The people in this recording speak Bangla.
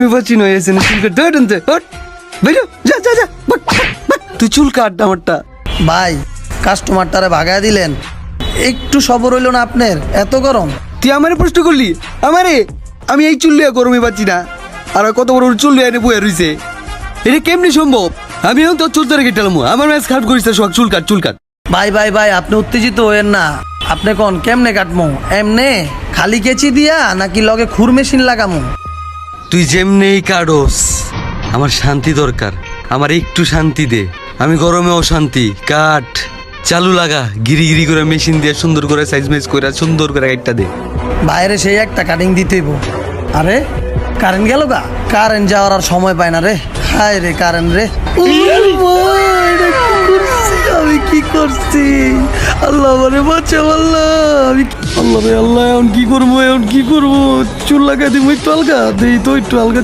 বাচিন হয়েছে না চুল কাটতে হটনতে হট বেরো যা যা যা বাক, বাক, বাক। তুই চুল কাট আমারটা। ভাই কাস্টমারটারে ভাগায় দিলেন, একটু সবর হইল না আপনার? এত গরম। তুই আমারে প্রশ্ন করলি আমারে? আমি এই চুল লিয়া গরমে পাচ্ছি না, আর কত বড় চুল লিয়া এনে বয়ে রইছে। এটা কেমনি সম্ভব? আমি এখন তোর চুল ধরে কেটালাম, আমার ম্যাচ খাট করিস শখ। চুল কাট চুল কাট। ভাই ভাই ভাই আপনি উত্তেজিত হইেন না। আপনি কোন কেমনে কাটমো? এমনে খালি কেচি দিয়া নাকি লগে খুর মেশিন লাগামো? তুই যেমনেই কাটস, আমার শান্তি দরকার, আমার একটু শান্তি দে। আমি গরমে অশান্তি। কাট চালু লাগা, গিরি গিরি করে মেশিন দিয়ে সুন্দর করে সাইজ মেজ করে সুন্দর করে একটা দে। বাইরে সেই একটা কাটিং দিতেইব। আরে কারেন্ট গেল গা? কারেন্ট যাওয়ার আর সময় পায় না রে। হায় রে কারেন্ট রে। আমি কি করছি? আল্লাহ মানে বাঁচাও আল্লাহ। আমি আল্লাহ রে আল্লাহ, এখন কি করবো? চুল লাগাই দিব একটু হালকা, দিই তো একটু হালকা।